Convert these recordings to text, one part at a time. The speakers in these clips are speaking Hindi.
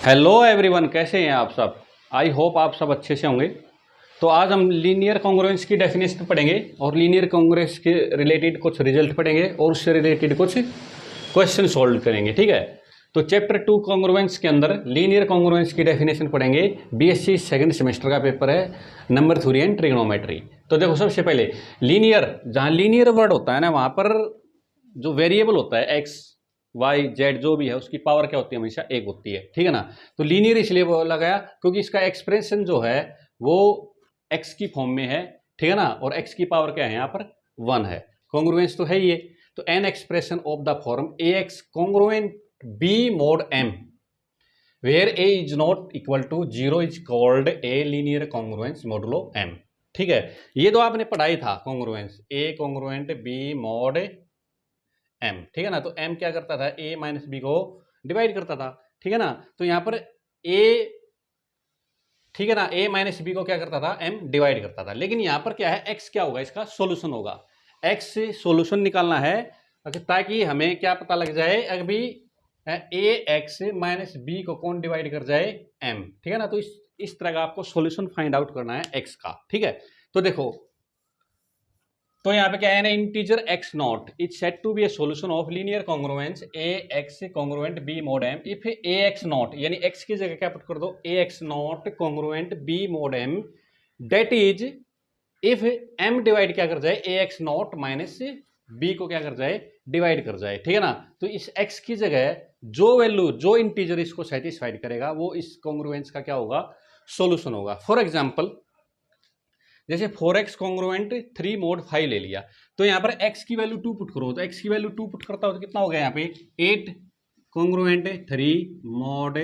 हेलो एवरीवन, कैसे हैं आप सब। आई होप आप सब अच्छे से होंगे। तो आज हम लीनियर कॉन्ग्रुएंस की डेफिनेशन पढ़ेंगे और लीनियर कॉन्ग्रुएंस के रिलेटेड कुछ रिजल्ट पढ़ेंगे और उससे रिलेटेड कुछ क्वेश्चन सॉल्व करेंगे। ठीक है, तो चैप्टर 2 कॉन्ग्रुएंस के अंदर लीनियर कॉन्ग्रुएंस की डेफिनेशन पढ़ेंगे। बीएससी सेकंड सेमेस्टर का पेपर है, नंबर थ्योरी एंड ट्रिग्नोमेट्री। तो देखो, सबसे पहले लीनियर, जहाँ लीनियर वर्ड होता है ना, वहाँ पर जो वेरिएबल होता है एक्स वाई जेड जो भी है, उसकी पावर क्या होती है, हमेशा एक होती है। ठीक है ना। तो लीनियर इसलिए बोला गया क्योंकि इसका एक्सप्रेशन जो है वो एक्स की फॉर्म में है। ठीक है ना, और एक्स की पावर क्या है, यहाँ पर 1 है। कॉन्ग्रुएंस तो है ही है। तो an expression of the form A x congruent B mod M where A is not equal to 0 is called a linear congruence modulo M. ठीक है, ये तो आपने पढ़ाई था, congruence A congruent B mod M. ठीक है ना। तो एम क्या करता था, ए माइनस बी को डिवाइड करता था। ठीक है ना। तो यहां पर ए, ठीक है ना, ए माइनस बी को क्या करता था, एम डिवाइड करता था। लेकिन यहां पर क्या है, एक्स क्या होगा, इसका सोल्यूशन होगा। एक्स से सोल्यूशन निकालना है ताकि हमें क्या पता लग जाए, अभी ए एक्स माइनस बी को कौन डिवाइड कर जाए, एम। ठीक है ना। तो इस तरह का आपको सोल्यूशन फाइंड आउट करना है एक्स का। ठीक है, तो देखो, तो यहाँ पे क्या है ना, integer x not is set to be a solution of linear congruence a x congruent B mod m if a x naught, यानी एक्स की जगह क्या पुट कर दो, a x naught congruent B mod m, that is if m divide क्या कर जाए, a x naught minus B को क्या कर जाए, डिवाइड कर जाए। ठीक है ना। तो इस एक्स की जगह जो वैल्यू, जो इंटीजर इसको सेटिस्फाइड करेगा, वो इस कॉन्ग्रुएंस का क्या होगा, सोल्यूशन होगा। फॉर एग्जाम्पल, जैसे 4x कॉन्ग्रुएंट 3 मोड 5 ले लिया, तो यहाँ पर x की वैल्यू 2 पुट करो, तो x की वैल्यू 2 पुट करता हो तो कितना हो गया, यहाँ पे 8 कॉन्ग्रुएंट 3 मोड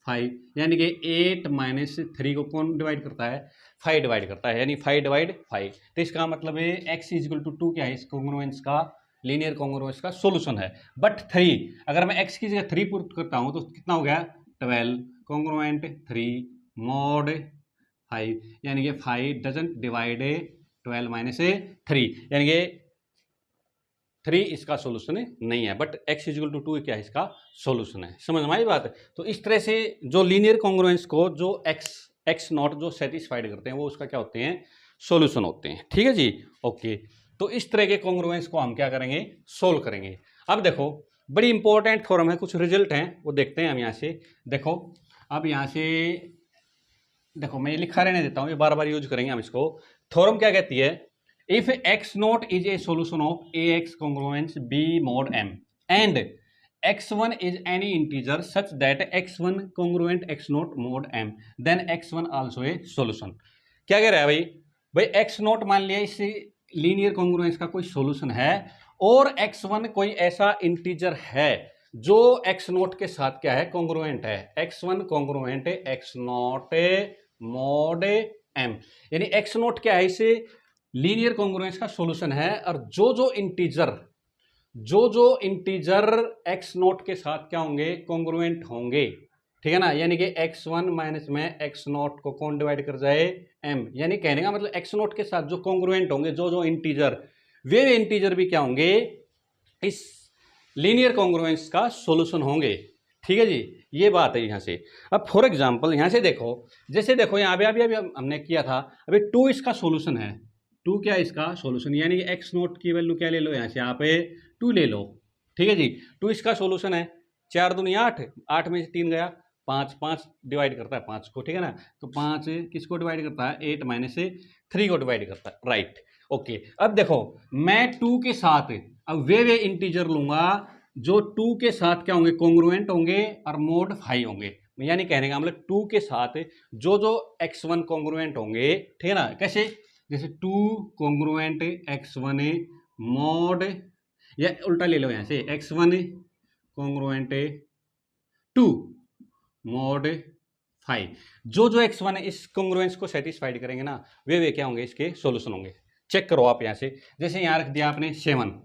5, यानी कि 8 माइनस 3 को कौन डिवाइड करता है, 5 डिवाइड करता है, यानी 5 डिवाइड 5। तो इसका मतलब है x इजिकल टू 2 क्या है, इस कॉन्ग्रुएंस का, लीनियर कॉन्ग्रुएंस का सोल्यूशन है। बट 3, अगर मैं x की जगह 3 पुट करता हूँ तो कितना हो गया, 12 कॉन्ग्रुएंट 3 मोड 5, यानी कि 5 डजंट डिवाइड 12 माइनस 3, यानी कि 3 इसका सोल्यूशन नहीं है। बट x इजिकल टू 2 क्या है, इसका सोल्यूशन है। समझ में आई बात। तो इस तरह से जो लीनियर कॉन्ग्रुएंस को जो x नॉट जो सेटिस्फाइड करते हैं, वो उसका क्या होते हैं, सोल्यूशन होते हैं। ठीक है जी, ओके। तो इस तरह के कॉन्ग्रुएंस को हम क्या करेंगे, सोल्व करेंगे। अब देखो, बड़ी इंपॉर्टेंट थ्योरम है, कुछ रिजल्ट हैं वो देखते हैं हम यहाँ से। देखो, अब यहाँ से देखो, मैं ये लिखा रहने देता हूँ, ये बार बार यूज करेंगे हम इसको। थ्योरम क्या कहती है, if X not is a solution of A X congruence B mod M and x1 is any integer such that x1 congruent x not mod m, then x1 also a solution। क्या कह रहा है भाई, x नॉट मान लिया इस लीनियर कॉन्ग्रुएंस का कोई सॉल्यूशन है, और x1 कोई ऐसा इंटीजर है जो x नॉट के साथ क्या है, कॉन्ग्रुएंट है। x1 congruent x not mod m, यानी x नॉट क्या है, इसे लीनियर कॉन्ग्रुएंस का सॉल्यूशन है। और जो जो इंटीजर x नॉट के साथ क्या होंगे, कॉन्ग्रुएंट होंगे। ठीक है ना, यानी कि x1 माइनस में x नॉट को कौन डिवाइड कर जाए, m, यानी कहने का मतलब x नॉट के साथ जो कॉन्ग्रुएंट होंगे, जो इंटीजर, वे इंटीजर भी क्या होंगे, इस लीनियर कॉन्ग्रुएंस का सॉल्यूशन होंगे। ठीक है जी, ये बात है यहाँ से। अब फॉर एग्जांपल यहाँ से देखो, जैसे देखो यहाँ अभी हमने किया था, अभी 2 इसका सॉल्यूशन है। 2 क्या इसका सॉल्यूशन, यानी कि एक्स नोट की वैल्यू क्या ले लो, यहाँ से यहाँ पे 2 ले लो। ठीक है जी, 2 इसका सॉल्यूशन है। 4 दूनी 8, 8 में से 3 गया 5, 5 डिवाइड करता है 5 को। ठीक है ना, तो 5 किसको डिवाइड करता है, 8 माइनस से 3 को डिवाइड करता है, राइट, ओके। अब देखो, मैं 2 के साथ अब वे इंटीजर लूंगा जो 2 के साथ क्या होंगे, कॉन्ग्रुएंट होंगे और मोड 5 होंगे। यानी कहने का मतलब 2 के साथ जो x1 कॉन्ग्रुएंट होंगे। ठीक है ना, कैसे, जैसे 2 कॉन्ग्रुएंट x1 मोड, या उल्टा ले लो यहाँ से, x1 कॉन्ग्रुएंट 2 मोड 5, जो x1 इस कॉन्ग्रुएंस को सेटिस्फाइड करेंगे ना, वे क्या होंगे, इसके सॉल्यूशन होंगे। चेक करो आप यहाँ से, जैसे यहाँ रख दिया आपने 7,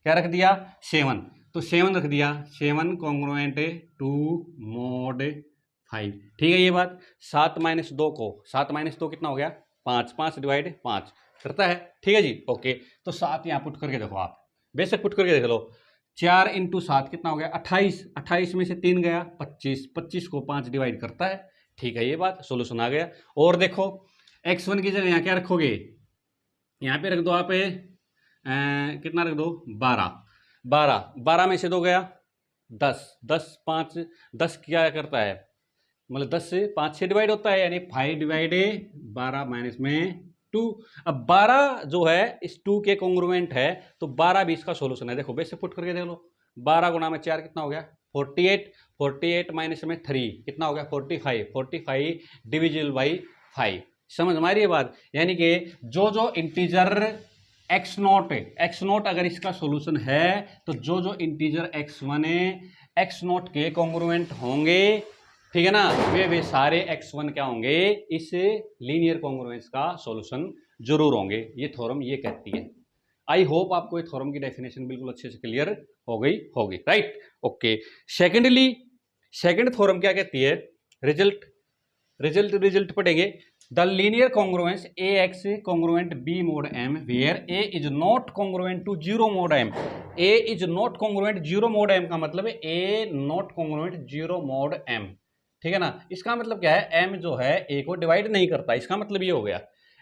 क्या रख दिया, 7, तो 7 रख दिया, 7 कॉन्ग्रुएंट 2 मोड 5। ठीक है, ये बात। 7 माइनस 2 को, 7 माइनस 2 कितना हो गया, 5, 5 डिवाइड 5 करता है। ठीक है जी, ओके। तो 7 यहाँ पुट करके देखो आप, बेशक पुट करके देख लो, 4 इंटू 7 कितना हो गया 28, 28 में से 3 गया 25, 25 को 5 डिवाइड करता है। ठीक है, ये बात सोल्यूशन आ गया। और देखो x1 की जगह यहाँ क्या रखोगे, यहाँ पे रख दो आप कितना रख दो 12, 12, 12 में से 2 गया 10, 10 5, 10 क्या करता है मतलब 10 से 5 से डिवाइड होता है, यानी 5 डिवाइड 12 माइनस में 2। अब 12 जो है इस 2 के कॉन्ग्रुएंट है, तो 12 भी इसका सोल्यूशन है। देखो बेस से पुट करके देख लो, 12 गुणा में 4 कितना हो गया 48, 48 माइनस में 3 कितना हो गया 45, 45 डिविजिबल बाई 5। समझ में आ रही है बात, यानी कि जो इंटीजर एक्स नोट अगर इसका सोल्यूशन है, तो जो इंटीजर x1 एक्स नोट के कॉन्ग्रुएंट होंगे, ठीक है ना, वे सारे x1 क्या होंगे इस लीनियर कॉन्ग्रुएंस का सॉल्यूशन जरूर होंगे। ये थ्योरम ये कहती है। आई होप आपको ये थ्योरम की डेफिनेशन बिल्कुल अच्छे से क्लियर हो गई होगी, राइट। ओके, सेकंड थ्योरम क्या कहती है, रिजल्ट पढ़ेंगे। The linear congruence ax congruent b mod m where a is not congruent to 0 mod m। a is not congruent 0 mod m का मतलब है a not congruent 0 mod m, ठीक है ना। इसका मतलब क्या है, m जो है a को डिवाइड नहीं करता, इसका मतलब ये हो गया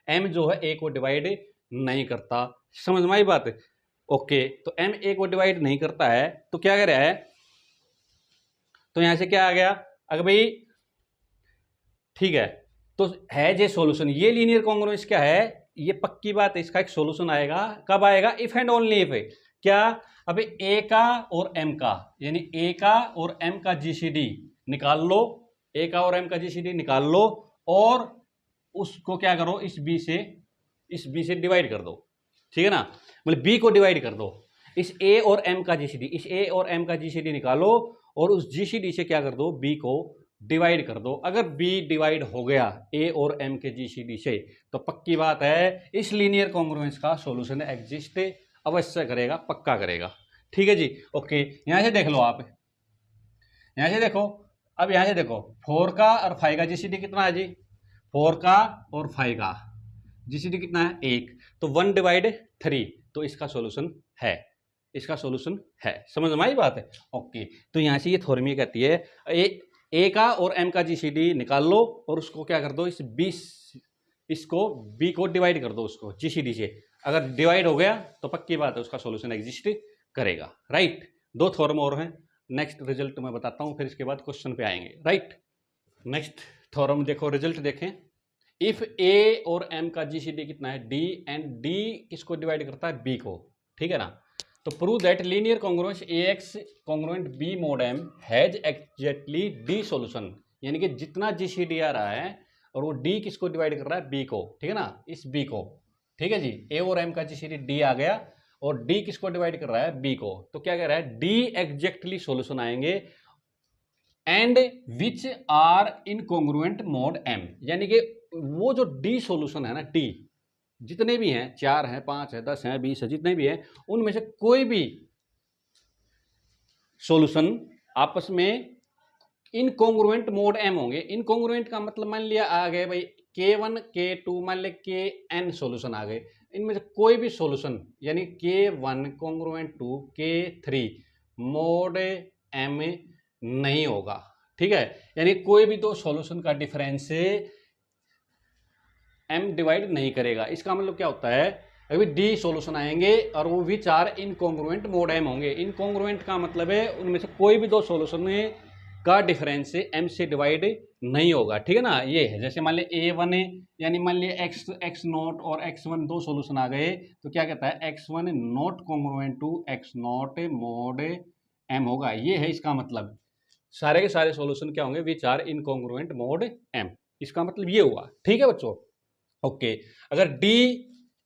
m जो है a को डिवाइड नहीं करता। समझ में आई बात। ओके, तो m a को डिवाइड नहीं करता है, तो क्या कर रहा है, तो यहां से क्या आ गया, अगर भाई ठीक है, तो है जे सॉल्यूशन। ये लीनियर कॉन्ग्रुएंस क्या है, ये पक्की बात है, इसका एक सॉल्यूशन आएगा, कब आएगा, इफ एंड ओनली इफ। क्या, अभी ए का और एम का, यानी ए का और एम का जीसीडी निकाल लो, ए का और एम का जीसीडी निकाल लो, और उसको क्या करो इस बी से डिवाइड कर दो, ठीक है ना, मतलब बी को डिवाइड कर दो, इस ए और एम का जीसीडी, इस ए और एम का जीसीडी निकालो, और उस जीसीडी से क्या कर दो बी को डिवाइड कर दो। अगर बी डिवाइड हो गया ए और एम के जीसीडी से, तो पक्की बात है इस लीनियर कॉन्ग्रुएंस का सॉल्यूशन एग्जिस्ट अवश्य करेगा, पक्का करेगा। ठीक है जी। ओके, यहां से देख लो आप, यहां से देखो, अब यहां से देखो 4 का और 5 का जीसीडी कितना है जी, 4 का और 5 का जीसीडी कितना है 1, तो 1 डिवाइड 3, तो इसका सॉल्यूशन है, इसका सॉल्यूशन है। समझ में आई बात है। ओके, तो यहां से ये थ्योरम ये कहती है ए का और एम का जीसीडी निकाल लो, और उसको क्या कर दो इसको बी को डिवाइड कर दो उसको जीसीडी से। अगर डिवाइड हो गया तो पक्की बात है उसका सॉल्यूशन एग्जिस्ट करेगा, राइट। 2 थ्योरम और हैं, नेक्स्ट रिजल्ट मैं बताता हूं, फिर इसके बाद क्वेश्चन पे आएंगे, राइट। नेक्स्ट थ्योरम देखो, रिजल्ट देखें। इफ ए और एम का जीसीडी कितना है डी, एंड डी किसको डिवाइड करता है बी को, ठीक है ना, तो prove that linear congruence ax congruent b mod m has exactly d solution, यानी कि जितना जीसीडी आ रहा है और वो d किसको डिवाइड कर रहा है b को, ठीक है ना, इस b को, ठीक है जी। a और m का जीसीडी d आ गया और d किसको डिवाइड कर रहा है b को, तो क्या कह रहा है d एग्जैक्टली सॉल्यूशन आएंगे and which are incongruent mod m, यानी कि वो जो d सॉल्यूशन है ना, d जितने भी हैं, 4 हैं 5 हैं 10 हैं 20 हैं, जितने भी हैं, उनमें से कोई भी सॉल्यूशन आपस में इनकॉन्ग्रुएंट मोड m होंगे। इनकॉन्ग्रुएंट का मतलब मान लिया आ गए भाई k1 k2 मान लिया kn सॉल्यूशन आ गए, इनमें से कोई भी सॉल्यूशन यानी k1 congruent to k3 mode m नहीं होगा, ठीक है। यानी कोई भी 2 सॉल्यूशन का डिफरेंस m डिवाइड नहीं करेगा। इसका मतलब क्या होता है, अभी डी सॉल्यूशन आएंगे और वो विच आर इनकॉन्ग्रुएंट मोड m होंगे। इनकॉन्ग्रुएंट का मतलब है उनमें से कोई भी 2 सॉल्यूशन का डिफरेंस m से डिवाइड नहीं होगा, ठीक है ना। ये है जैसे मान लिया a1 यानी मान लिया x नोट और x1 2 सॉल्यूशन आ गए, तो क्या कहता है x1 not congruent to x not mod m होगा। ये है इसका मतलब, सारे के सारे सॉल्यूशन क्या होंगे विच आर इनकॉन्ग्रुएंट मोड m, इसका मतलब ये हुआ, ठीक है बच्चों। ओके, अगर d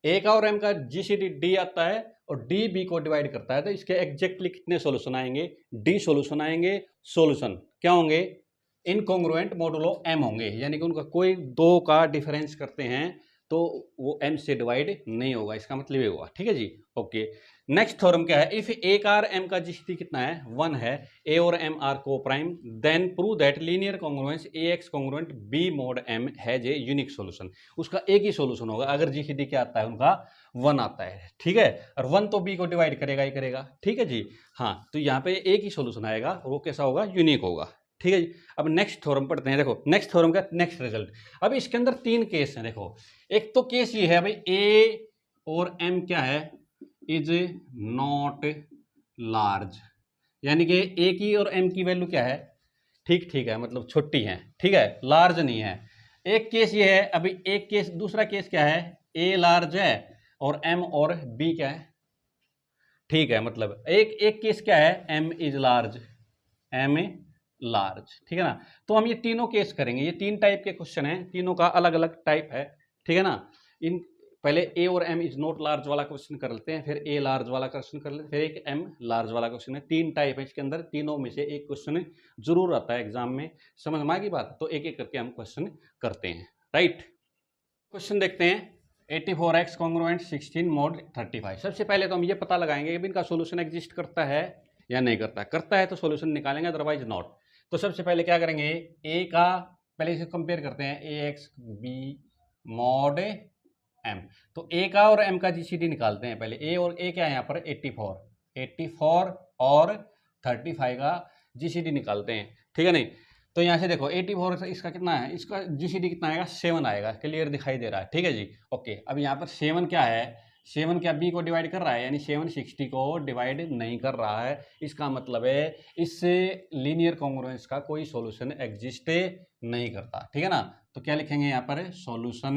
a का और m का जीसीडी d आता है और d b को डिवाइड करता है, तो इसके एग्जैक्टली कितने सॉल्यूशन आएंगे, d सॉल्यूशन आएंगे। सॉल्यूशन क्या होंगे, इनकॉन्ग्रुएंट मोडुलो m होंगे, यानी कि उनका कोई 2 का डिफरेंस करते हैं तो वो m से डिवाइड नहीं होगा, इसका मतलब ये होगा। ठीक है जी, ओके। नेक्स्ट थ्योरम क्या है, इफ ए का और m का जीसीडी कितना है, 1 है, a और m are coprime, then prove that linear congruence ax congruent b mod m has a unique solution. उसका एक ही सॉल्यूशन होगा अगर जीसीडी क्या आता है उनका, 1 आता है। ठीक है, और 1 तो b को डिवाइड करेगा ही करेगा। ठीक है जी, हाँ, तो यहाँ पे एक ही सॉल्यूशन आएगा, वो कैसा होगा, यूनिक होगा। ठीक है जी, अब नेक्स्ट थ्योरम पढ़ते हैं। देखो नेक्स्ट थ्योरम का नेक्स्ट रिजल्ट, अब इसके अंदर 3 केस हैं। देखो एक तो केस ये है भाई, a और m क्या है, इज नॉट लार्ज, यानी कि a की और m की वैल्यू क्या है, ठीक ठीक है, मतलब छोटी है। ठीक है, लार्ज नहीं है। एक केस ये है। अभी एक केस, दूसरा केस क्या है, a लार्ज है और m और b क्या है, ठीक है, मतलब एक केस क्या है, m is large, m large. ठीक है ना, तो हम ये तीनों केस करेंगे। ये 3 टाइप के क्वेश्चन हैं, तीनों का अलग अलग टाइप है। ठीक है ना, इन पहले a और m इज नॉट लार्ज वाला क्वेश्चन कर लेते हैं, फिर a लार्ज वाला क्वेश्चन कर लेते हैं, फिर एक m लार्ज वाला क्वेश्चन है। 3 टाइप है इसके अंदर, तीनों में से एक क्वेश्चन जरूर आता है एग्जाम में। समझ में आ गई बात, तो एक एक करके हम क्वेश्चन करते हैं। राइट, क्वेश्चन देखते हैं। 84x congruent 16 mod 35। सबसे पहले तो हम ये पता लगाएंगे कि इनका सॉल्यूशन एग्जिस्ट करता है या नहीं करता। करता है तो सॉल्यूशन निकालेंगे, अदरवाइज नॉट। तो सबसे पहले क्या करेंगे, a का पहले इसे कंपेयर करते हैं, ax b mod m। तो a का और m का जीसीडी निकालते हैं पहले। a और a क्या है यहाँ पर, 84 और 35 का जीसीडी निकालते हैं। ठीक है नहीं, तो यहाँ से देखो 84 इसका कितना है, इसका जीसीडी कितना आएगा, 7 आएगा। क्लियर दिखाई दे रहा है। ठीक है जी, ओके। अब यहाँ पर 7 क्या है, 7 क्या b को डिवाइड कर रहा है, यानी 7 60 को डिवाइड नहीं कर रहा है। इसका मतलब है इससे लीनियर कॉन्ग्रुएंस का कोई सॉल्यूशन एग्जिस्ट नहीं करता। ठीक है ना, तो क्या लिखेंगे यहाँ पर, सॉल्यूशन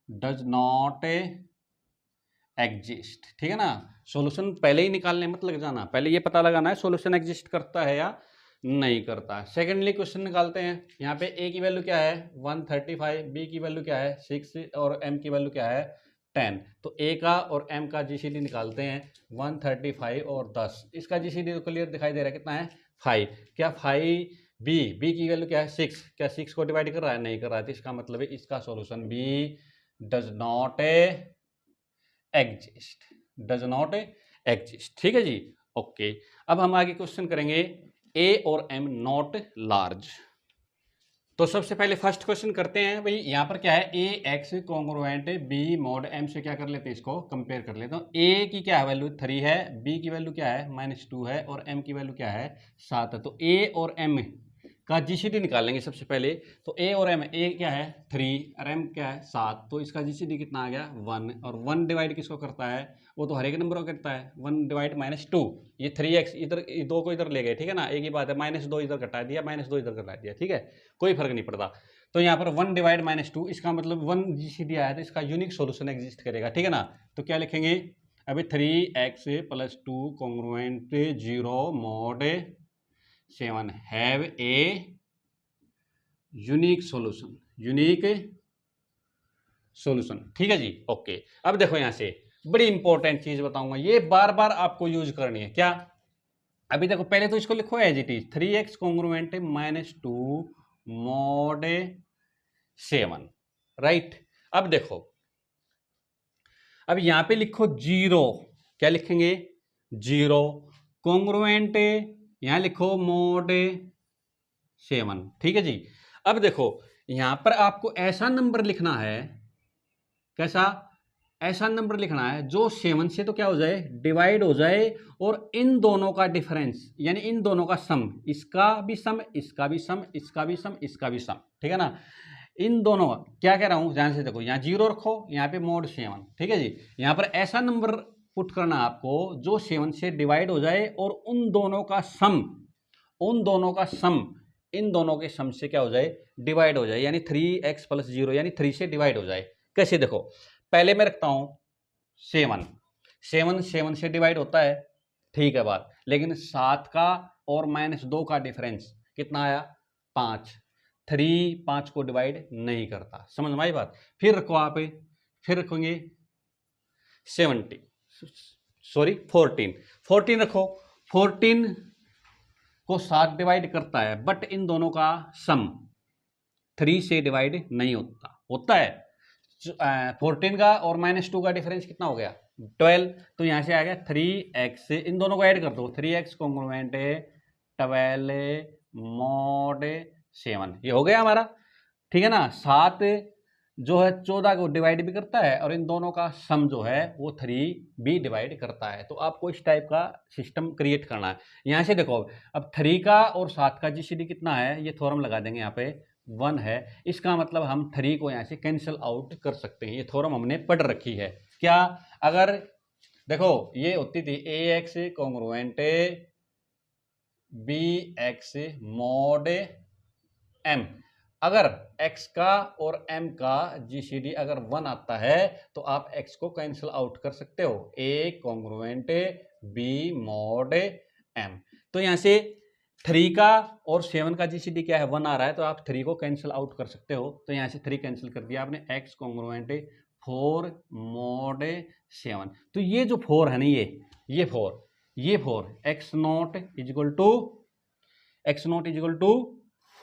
डज नॉट एग्जिस्ट। ठीक है ना, सॉल्यूशन पहले ही निकालने मत लग जाना, पहले ये पता लगाना है सॉल्यूशन एग्जिस्ट करता है या नहीं करता। सेकेंडली क्वेश्चन निकालते हैं। यहाँ पे a की वैल्यू क्या है, 135, b की वैल्यू क्या है, 6 और m की वैल्यू क्या है, 10। तो a का और m का जीसीडी निकालते हैं, 135 और 10। इसका जीसीडी तो क्लियर दिखाई दे रहा है, कितना है, 5। क्या 5, b की वैल्यू क्या है, 6। क्या 6 को डिवाइड कर रहा है, नहीं कर रहा है। तो इसका मतलब है इसका solution b does not exist, does not exist. ठीक है जी, ओके। अब हम आगे क्वेश्चन करेंगे, a और m नॉट लार्ज। तो सबसे पहले फर्स्ट क्वेश्चन करते हैं भाई। यहाँ पर क्या है, ax congruent b mod m से क्या कर लेते हैं, इसको कंपेयर कर लेते हैं। a की क्या है वैल्यू, 3 है, b की वैल्यू क्या है, -2 है, और m की वैल्यू क्या है, 7 है। तो a और m का जीसीडी निकालेंगे सबसे पहले। तो a और m, a क्या है 3 और m क्या है 7, तो इसका जीसीडी कितना आ गया, 1। और 1 डिवाइड किसको करता है, वो तो हर एक नंबर को करता है, 1 डिवाइड -2। ये 3x इधर, 2 को इधर ले गए। ठीक है ना, एक ही बात है, -2 इधर घटा दिया, -2 इधर घटा दिया। ठीक है, कोई फर्क नहीं पड़ता। तो यहाँ पर 1 डिवाइड -2, इसका मतलब 1 जीसीडी आया तो इसका यूनिक सोल्यूशन एग्जिस्ट करेगा। ठीक है ना, तो क्या लिखेंगे, अभी 3x + 2 congruent 0 mod 7 have a unique solution, unique solution. ठीक है जी, ओके। अब देखो यहाँ से बड़ी इंपॉर्टेंट चीज बताऊंगा, ये बार बार आपको यूज करनी है। क्या, अभी देखो पहले तो इसको लिखो as it is, 3x congruent -2 mod 7। Right, अब देखो, अब यहां पे लिखो 0, क्या लिखेंगे, 0 कॉन्ग्रुएंट, यहां लिखो mod 7। ठीक है जी, अब देखो यहां पर आपको ऐसा नंबर लिखना है, कैसा, ऐसा नंबर लिखना है जो 7 से तो क्या हो जाए, डिवाइड हो जाए, और इन दोनों का डिफरेंस, यानी इन दोनों का सम, इसका भी सम, इसका भी सम, इसका भी सम, इसका भी सम। ठीक है ना, इन दोनों, क्या कह रहा हूं ध्यान से देखो, यहाँ 0 रखो, यहाँ पे mod 7। ठीक है जी, यहाँ पर ऐसा नंबर पुट करना आपको जो 7 से डिवाइड हो जाए और उन दोनों का सम, उन दोनों का सम इन दोनों के सम से क्या हो जाए, डिवाइड हो जाए, यानी 3x + 0 यानी 3 से डिवाइड हो जाए। कैसे, देखो पहले मैं रखता हूं 7, 7 से डिवाइड होता है, ठीक है बात, लेकिन 7 का और -2 का डिफरेंस कितना आया, 5। 3 5 को डिवाइड नहीं करता, समझ में आई बात। फिर रखो आप, फिर रखोगे 14 रखो, 14 को 7 डिवाइड करता है, बट इन दोनों का सम 3 से डिवाइड नहीं होता, होता है 14 का और -2 का डिफरेंस कितना हो गया 12। तो यहाँ से आ गया 3x, इन दोनों को ऐड कर दो, 3x कॉन्ग्रुएंट 12 mod 7, ये हो गया हमारा, ठीक है ना। 7 जो है 14 को डिवाइड भी करता है और इन दोनों का सम जो है वो 3 भी डिवाइड करता है। तो आपको इस टाइप का सिस्टम क्रिएट करना है। यहाँ से देखो अब 3 का और 7 का जीसीडी कितना है, ये थ्योरम लगा देंगे, यहाँ पे 1 है, इसका मतलब हम 3 को यहाँ से कैंसिल आउट कर सकते हैं। ये थ्योरम हमने पढ़ रखी है। क्या, अगर देखो ये होती थी ax congruent bx mod m, अगर x का और m का जीसीडी अगर 1 आता है तो आप x को कैंसिल आउट कर सकते हो, a congruent b mod m। तो यहाँ से 3 का और 7 का जीसीडी क्या है 1 आ रहा है, तो आप 3 को कैंसिल आउट कर सकते हो। तो यहाँ से 3 कैंसिल कर दिया आपने, x कॉन्ग्रुएंट 4 mod 7। तो ये जो 4 है ना, ये 4 x नॉट इजिकल टू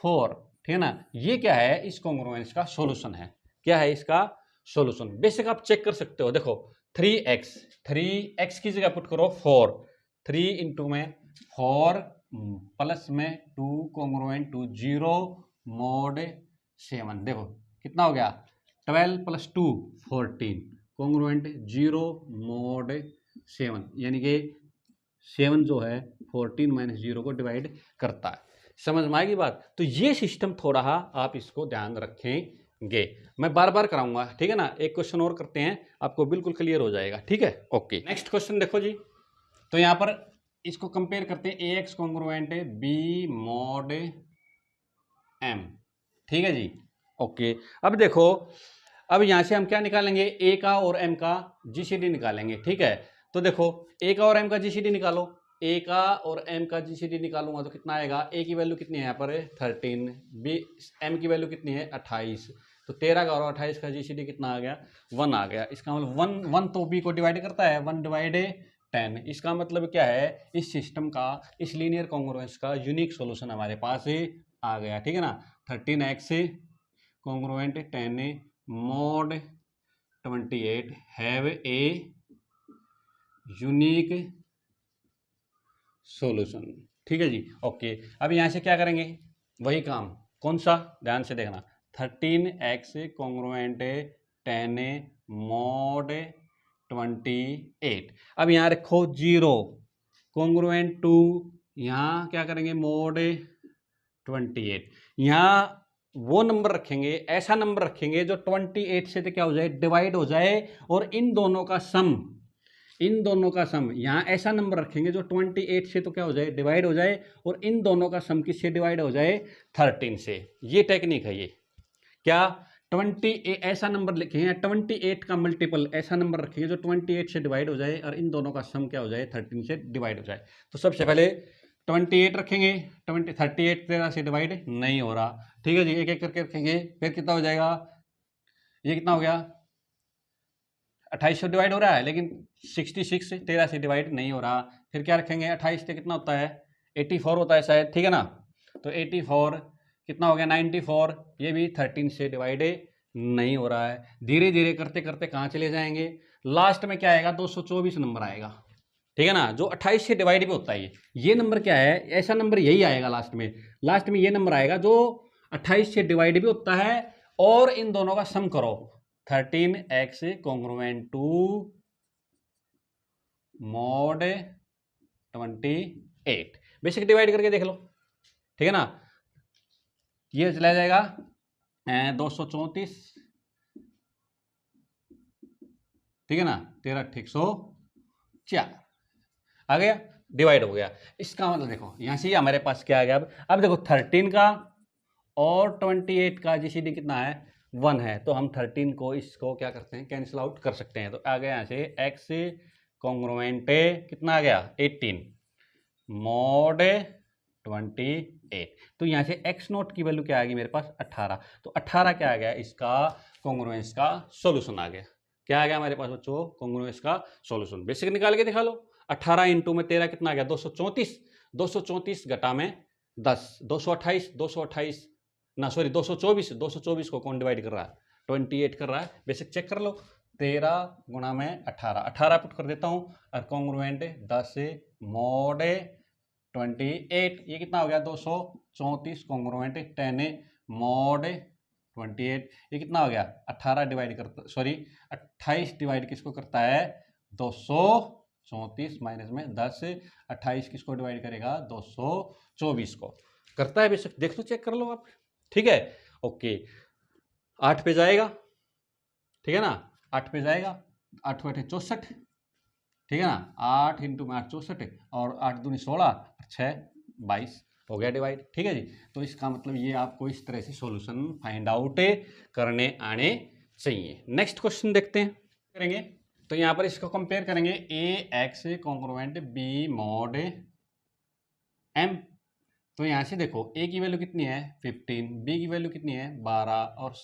4, ठीक है ना। ये क्या है, इस कॉन्ग्रुएंस का सॉल्यूशन है। क्या है इसका सॉल्यूशन, बेसिक आप चेक कर सकते हो। देखो 3x की जगह पुट करो 4, 3 इंटू में 4 प्लस में 2 कॉन्ग्रुएंट टू 0 mod 7, देखो कितना हो गया 12 + 2 14 कॉन्ग्रुएंट 0 mod 7, यानी कि 7 जो है 14 - 0 को डिवाइड करता है। समझ में आएगी बात। तो ये सिस्टम थोड़ा आप इसको ध्यान रखेंगे, मैं बार बार कराऊंगा, ठीक है ना। एक क्वेश्चन और करते हैं, आपको बिल्कुल क्लियर हो जाएगा, ठीक है। ओके, नेक्स्ट क्वेश्चन देखो जी। तो यहाँ पर इसको कंपेयर करते हैं, ax congruent b mod m, ठीक है जी। ओके, अब देखो, अब यहाँ से हम क्या निकालेंगे, a का और m का जीसीडी निकालेंगे, ठीक है। तो देखो a का और m का जीसीडी निकालो, a का और m का जीसीडी निकालूंगा तो कितना आएगा, a की वैल्यू कितनी है यहाँ पर 13, b m की वैल्यू कितनी है 28, तो 13 का और 28 का जीसीडी कितना आ गया 1 आ गया। इसका मतलब 1 तो b को डिवाइड करता है, 1/10। इसका मतलब क्या है, इस सिस्टम का, इस लीनियर कॉन्ग्रुएंस का यूनिक सॉल्यूशन हमारे पास आ गया, ठीक है ना। 13x congruent 10 mod 28 have a unique solution, ठीक है जी। ओके, अब यहाँ से क्या करेंगे, वही काम, कौन सा, ध्यान से देखना, 13x कॉन्ग्रुएंट 10 mod 28। अब यहाँ रखो 0 कॉन्ग्रुएंट टू, यहाँ क्या करेंगे mod 28, यहाँ वो नंबर रखेंगे, ऐसा नंबर रखेंगे जो 28 से तो क्या हो जाए डिवाइड हो जाए, और इन दोनों का सम यहाँ ऐसा नंबर रखेंगे जो 28 से तो क्या हो जाए डिवाइड हो जाए, और इन दोनों का सम किससे डिवाइड हो जाए 13 से। ये टेक्निक है। ये क्या 28 ऐसा नंबर लिखेंगे, 28 का मल्टीपल ऐसा नंबर रखेंगे जो 28 से डिवाइड हो जाए और इन दोनों का सम क्या हो जाए 13 से डिवाइड हो जाए। तो सबसे पहले 28 रखेंगे, 38 13 से डिवाइड नहीं हो रहा, ठीक है जी। एक एक करके रखेंगे, फिर कितना हो जाएगा, ये कितना हो गया 28 से डिवाइड हो रहा है, लेकिन 66 से 13 से डिवाइड नहीं हो रहा। फिर क्या रखेंगे, 28 से कितना होता है 84 होता है शायद, ठीक है ना। तो 84 कितना हो गया 94, ये भी 13 से डिवाइड नहीं हो रहा है। धीरे धीरे करते करते कहाँ चले जाएंगे, लास्ट में क्या आएगा 224 नंबर आएगा, ठीक है ना, जो 28 से डिवाइड भी होता है। ये नंबर क्या है, ऐसा नंबर यही आएगा लास्ट में ये नंबर आएगा जो 28 से डिवाइड भी होता है, और इन दोनों का सम करो 13x congruent to mod 28, basic divide करके देख लो, ठीक है ना। ये चला जाएगा 234, ठीक है ना, 13 आ गया, डिवाइड हो गया। इसका मतलब देखो यहाँ से हमारे पास क्या आ गया, अब देखो 13 का और 28 का जीसीडी कितना है 1 है, तो हम 13 को इसको क्या करते हैं कैंसिल आउट कर सकते हैं। तो आ गया यहाँ से x कॉन्ग्रुएंट कितना आ गया 18 mod 28। तो यहाँ से x नोट की वैल्यू क्या आ गई मेरे पास 18, तो 18 क्या आ गया, इसका कॉन्ग्रुएंस का सॉल्यूशन आ गया। क्या आ गया हमारे पास बच्चों, कॉन्ग्रुएंस का सॉल्यूशन। बेसिक निकाल के दिखा लो, 18 इंटू में 13 कितना आ गया 234, 234 घटा में 10 228 ना सॉरी 224 को कौन डिवाइड कर रहा है 28 कर रहा है, बेसिक चेक कर लो। 13 गुणा में 18, 18 पुट कर देता हूँ और कॉन्ग्रुएंट 10 mod 28, ये कितना हो गया 234 कॉन्ग्रुएंट 10 mod 28, ये कितना हो गया 18 डिवाइड करता, सॉरी 28 डिवाइड किसको करता है 234 माइनस में 10, 28 किसको डिवाइड करेगा 224 को करता है बेशक, देख लो चेक कर लो आप, ठीक है। ओके 8 पे जाएगा, ठीक है ना, 8 पे जाएगा, 8 8 64, ठीक है ना, 8 इंटू में 8 64 और 8 दूनी 16, 6 22 हो गया डिवाइड, ठीक है जी। तो इसका मतलब ये आपको इस तरह से सॉल्यूशन फाइंड आउट करने आने चाहिए। नेक्स्ट क्वेश्चन देखते हैं करेंगे, तो यहाँ पर इसको कंपेयर करेंगे a x congruent b mod m। तो यहाँ से देखो a की वैल्यू कितनी है 15, b की वैल्यू कितनी है 12 और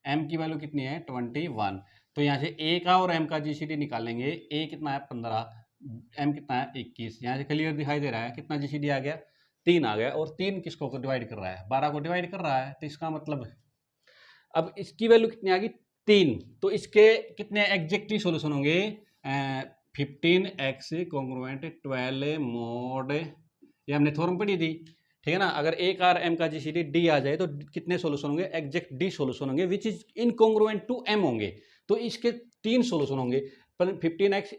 m की वैल्यू कितनी है 21। तो यहाँ से a का और m का जीसीडी निकालेंगे, a कितना है 15, m कितना है 21। यहाँ से क्लियर दिखाई दे रहा है कितना जीसीडी आ गया 3 आ गया, और 3 किसको डिवाइड कर रहा है 12 को डिवाइड कर रहा है। तो इसका मतलब अब इसकी वैल्यू कितनी आ गई 3, तो इसके कितने एग्जैक्टली सॉल्यूशन होंगे 15x कॉन्ग्रुएंट 12 mod, ये हमने थ्योरम पढ़ी थी, ठीक है ना। अगर ए का और एम का जीसीडी डी आ जाए तो कितने सॉल्यूशन होंगे एग्जैक्ट डी सॉल्यूशन होंगे which is incongruent to M होंगे। तो इसके 3 सॉल्यूशन होंगे, पर 15x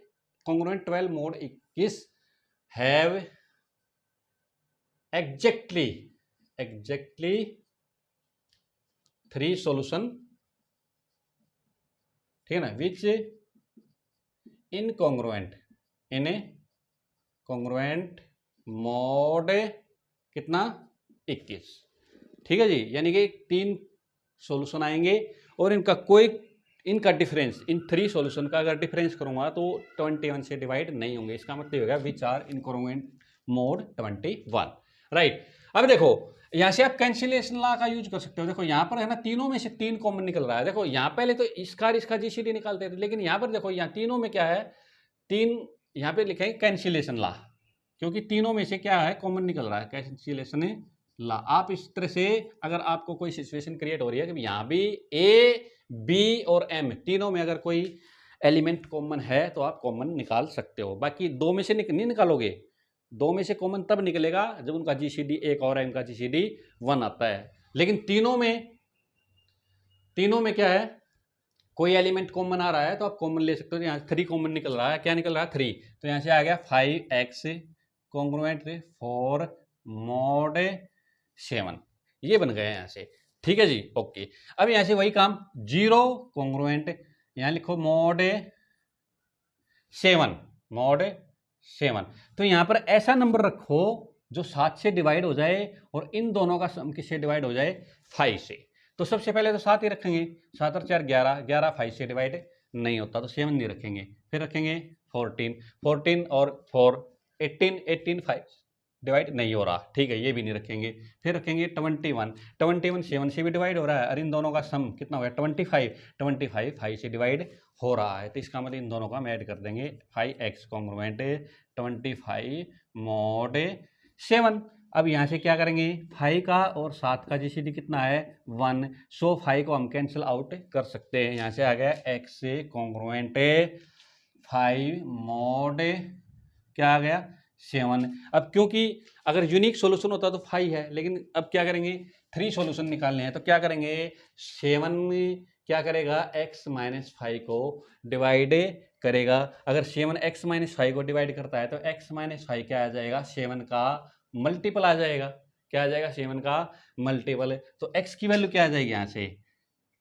congruent 12 mod 21 have exactly 3 solution, ठीक है ना, विच इनकॉन्ग्रुएंट mod कितना 21, ठीक है जी। यानी कि 3 सॉल्यूशन आएंगे और इनका डिफरेंस इन 3 सॉल्यूशन का अगर डिफरेंस करूंगा तो 21 से डिवाइड नहीं होंगे। इसका मतलब होगा विच आर इनकॉन्ग्रुएंट mod 21, राइट। अब देखो यहाँ से आप कैंसिलेशन लॉ का यूज कर सकते हो। देखो यहाँ पर है ना, तीनों में से 3 कॉमन निकल रहा है। देखो यहाँ पहले तो इसका जीसीडी निकालते थे, लेकिन यहाँ पर देखो यहाँ तीनों में क्या है 3, यहाँ पे लिखेंगे कैंसिलेशन लॉ, क्योंकि तीनों में से क्या है कॉमन निकल रहा है कैंसिलेशन लॉ। आप इस तरह से अगर आपको कोई सिचुएशन क्रिएट हो रही है कि यहाँ भी ए बी और एम तीनों में अगर कोई एलिमेंट कॉमन है तो आप कॉमन निकाल सकते हो। बाकी 2 में से नहीं निकालोगे, 2 में से कॉमन तब निकलेगा जब उनका जीसीडी एक और एम का जीसीडी 1 आता है। लेकिन तीनों में क्या है कोई एलिमेंट कॉमन आ रहा है तो आप कॉमन ले सकते हो। यहाँ 3 कॉमन निकल रहा है, क्या निकल रहा है 3, तो यहाँ से आ गया 5x कॉन्ग्रुएंट 4 mod 7, ये बन गया यहाँ से, ठीक है जी। ओके अब यहाँ से वही काम 0 कॉन्ग्रुएंट, यहाँ लिखो mod 7। तो यहाँ पर ऐसा नंबर रखो जो 7 से डिवाइड हो जाए और इन दोनों का सम किससे डिवाइड हो जाए 5 से। तो सबसे पहले तो 7 ही रखेंगे, 7 और 4 11, 11 5 से डिवाइड नहीं होता तो 7 नहीं रखेंगे। फिर रखेंगे 14 और 4 18, 5 डिवाइड नहीं हो रहा, ठीक है, ये भी नहीं रखेंगे। फिर रखेंगे 21 7 से भी डिवाइड हो रहा है और इन दोनों का सम कितना हो गया 25 5 से डिवाइड हो रहा है। तो इसका मतलब इन दोनों का हम ऐड कर देंगे 5x कॉन्ग्रुएंट 25 mod 7। अब यहाँ से क्या करेंगे 5 का और 7 का जीसीडी कितना है 1, सो 5 को हम कैंसिल आउट कर सकते हैं। यहाँ से आ गया x कॉन्ग्रुएंट 5 mod क्या आ गया 7। अब क्योंकि अगर यूनिक सॉल्यूशन होता तो 5 है, लेकिन अब क्या करेंगे 3 सॉल्यूशन निकालने हैं तो क्या करेंगे 7 क्या करेगा x माइनस 5 को डिवाइड करेगा। अगर 7 x माइनस 5 को डिवाइड करता है तो x माइनस 5 क्या आ जाएगा 7 का मल्टीपल आ जाएगा। क्या आ जाएगा 7 का मल्टीपल। तो x की वैल्यू क्या आ जाएगी यहाँ से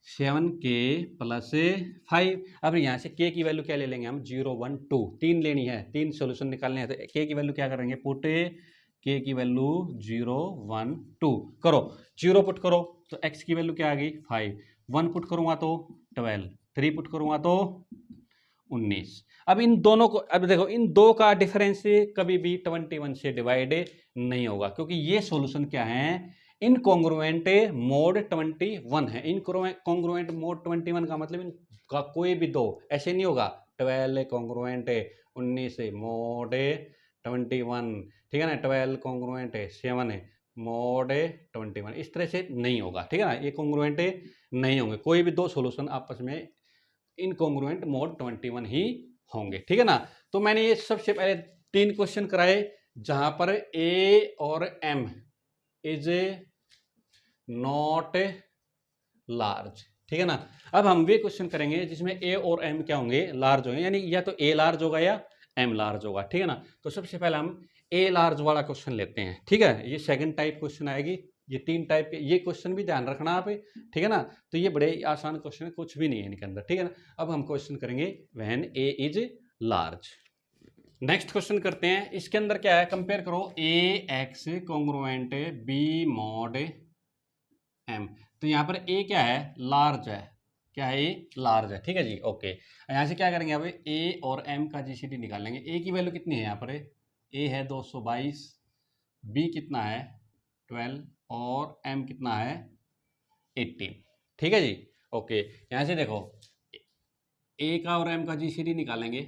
7k प्लस 5। अब यहाँ से k की वैल्यू क्या ले लेंगे हम 0 1 2, 3 लेनी है, 3 सॉल्यूशन निकालने हैं तो k की वैल्यू क्या करेंगे पुट k की वैल्यू 0 1 2 करो, 0 पुट करो तो x की वैल्यू क्या आ गई 5, 1 पुट करूँगा तो 12, 3 पुट करूँगा तो 19। अब इन दोनों को, अब देखो इन दो का डिफरेंस कभी भी 21 से डिवाइड नहीं होगा, क्योंकि ये सॉल्यूशन क्या है इनकॉन्ग्रुएंट mod 21 है। इनकॉन्ग्रुएंट mod 21 का मतलब इनका कोई भी दो ऐसे नहीं होगा 12 कॉन्ग्रुएंट 19 mod 21, ठीक है ना, 12 कॉन्ग्रुएंट 7 मोड 21, इस तरह से नहीं होगा, ठीक है ना, ये कॉन्ग्रुएंट नहीं होंगे, कोई भी दो सॉल्यूशन आपस में इनकॉन्ग्रुएंट मोड 21 ही होंगे, ठीक है ना। तो मैंने ये सबसे पहले 3 क्वेश्चन कराए जहां पर ए और एम इज नॉट लार्ज, ठीक है ना। अब हम वे क्वेश्चन करेंगे जिसमें ए और एम क्या होंगे, लार्ज होंगे, यानी या तो ए लार्ज होगा या एम लार्ज होगा, ठीक है ना। तो सबसे पहले हम ए लार्ज वाला क्वेश्चन लेते हैं, ठीक है, ये सेकंड टाइप क्वेश्चन आएगी, ये 3 टाइप के ये क्वेश्चन भी ध्यान रखना आप, ठीक है ना। तो ये बड़े आसान क्वेश्चन है, कुछ भी नहीं है इनके अंदर, ठीक है ना। अब हम क्वेश्चन करेंगे when a is large. Next question करते हैं, इसके अंदर क्या है, कंपेयर करो a x congruent b mod m. तो यहाँ पर ए क्या है, लार्ज है, क्या है, ए लार्ज है, ठीक है जी, ओके। यहाँ से क्या करेंगे, अब ए और एम का जीसीडी निकालेंगे। ए की वैल्यू कितनी है यहाँ पर, ए है 222, बी कितना है 12 और एम कितना है 18, ठीक है जी, ओके। यहाँ से देखो ए का और एम का जीसीडी निकालेंगे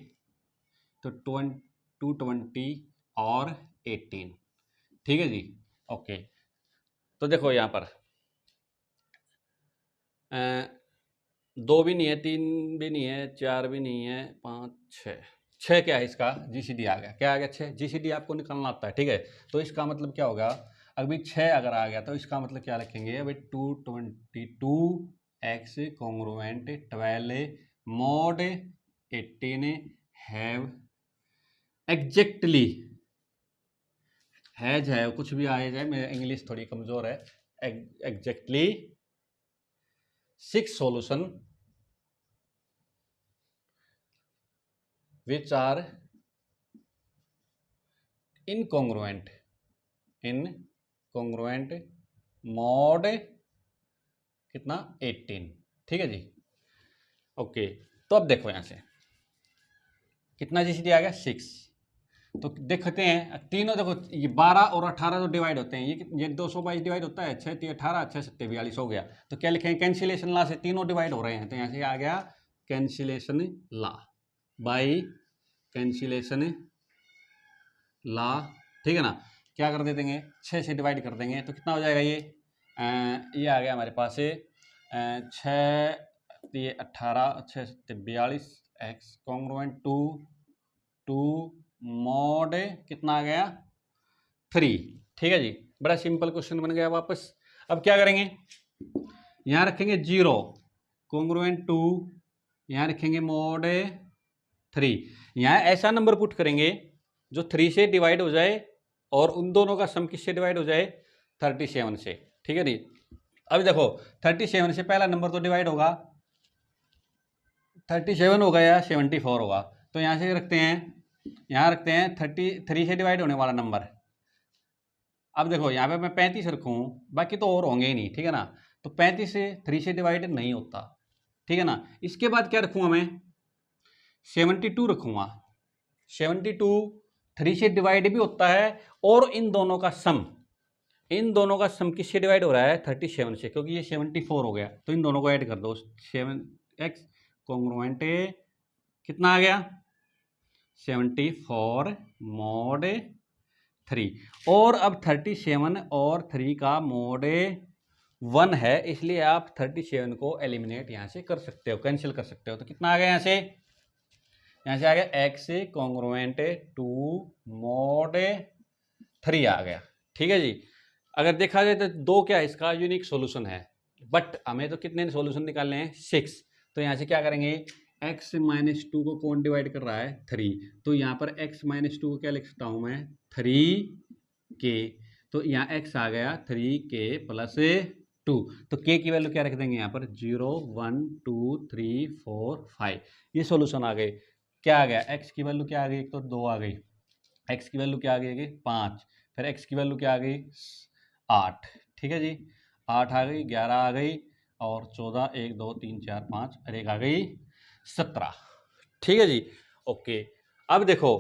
तो 220 और 18, ठीक है जी, ओके। तो देखो यहाँ पर 2 भी नहीं है, 3 भी नहीं है, 4 भी नहीं है, 5 6 क्या है इसका जीसीडी आ गया, क्या आ गया 6, जीसीडी आपको निकालना आता है, ठीक है। तो इसका मतलब क्या होगा, अभी 6 अगर आ गया तो इसका मतलब क्या रखेंगे, अभी 222 x congruent 12 mod 18 have exactly, has है कुछ भी आए जाए, मेरा इंग्लिश थोड़ी कमजोर है, exactly 6 solution which are incongruent mod कितना 18, ठीक है जी, ओके। तो अब देखो यहां से कितना जीसीडी आ गया 6। तो देखते हैं तीनों, देखो ये 12 और 18 तो डिवाइड होते हैं, ये 222 डिवाइड होता है, 6 3 18, 6 7 42 हो गया। तो क्या लिखेंगे, कैंसिलेशन लॉ से तीनों डिवाइड हो रहे हैं, तो यहाँ से आ गया cancellation law, by cancellation law, ठीक है ना। क्या कर देंगे, 6 से डिवाइड कर देंगे तो कितना हो जाएगा, ये आ गया हमारे पास 6 ये 18 6 42 एक्स कॉन्ग्रुएंट 2 मॉड कितना आ गया 3, ठीक है जी। बड़ा सिंपल क्वेश्चन बन गया वापस। अब क्या करेंगे, यहाँ रखेंगे 0 कॉन्ग्रुएंट 2, यहाँ रखेंगे मॉड 3, यहाँ ऐसा नंबर पुट करेंगे जो 3 से डिवाइड हो जाए और उन दोनों का सम किससे डिवाइड हो जाए 37 से, ठीक है जी। अब देखो 37 से पहला नंबर तो डिवाइड होगा, 37 होगा या 74 होगा, तो यहाँ से रखते हैं, यहाँ रखते हैं 33 से डिवाइड होने वाला नंबर। अब देखो यहाँ पे मैं 35 रखूँ, बाकी तो और होंगे ही नहीं, ठीक है ना। तो 35 से 3 से डिवाइड नहीं होता, ठीक है ना। इसके बाद क्या रखूँगा मैं 72 रखूँगा, 72 3 से डिवाइड भी होता है और इन दोनों का सम किससे डिवाइड हो रहा है 37 से, क्योंकि ये 74 हो गया, तो इन दोनों को ऐड कर दो 7x कॉन्ग्रुएंट कितना आ गया 74 मॉड 3, और अब 37 और 3 का मॉड 1 है, इसलिए आप 37 को एलिमिनेट यहाँ से कर सकते हो, कैंसिल कर सकते हो। तो कितना आ गया यहाँ से आ गया x कॉन्ग्रुएंट 2 मॉड 3 आ गया, ठीक है जी। अगर देखा जाए तो 2 क्या है इसका यूनिक सॉल्यूशन है, बट हमें तो कितने सॉल्यूशन निकालने हैं 6। तो यहाँ से क्या करेंगे, x माइनस 2 को कौन डिवाइड कर रहा है 3, तो यहाँ पर x माइनस 2 को क्या लिख सकता हूँ मैं 3k, तो यहाँ x आ गया 3k प्लस 2, तो k की वैल्यू क्या रख देंगे यहाँ पर 0 1 2 3 4 5, ये सॉल्यूशन आ गए। क्या आ गया x की वैल्यू क्या आ गई, एक तो 2 आ गई, x की वैल्यू क्या आ गई 5, फिर x की वैल्यू क्या आ गई 8, ठीक है जी, 8 आ गई, 11 आ गई और 14 1 2 3 4 5 और एक आ गई 17, ठीक है जी, ओके। अब देखो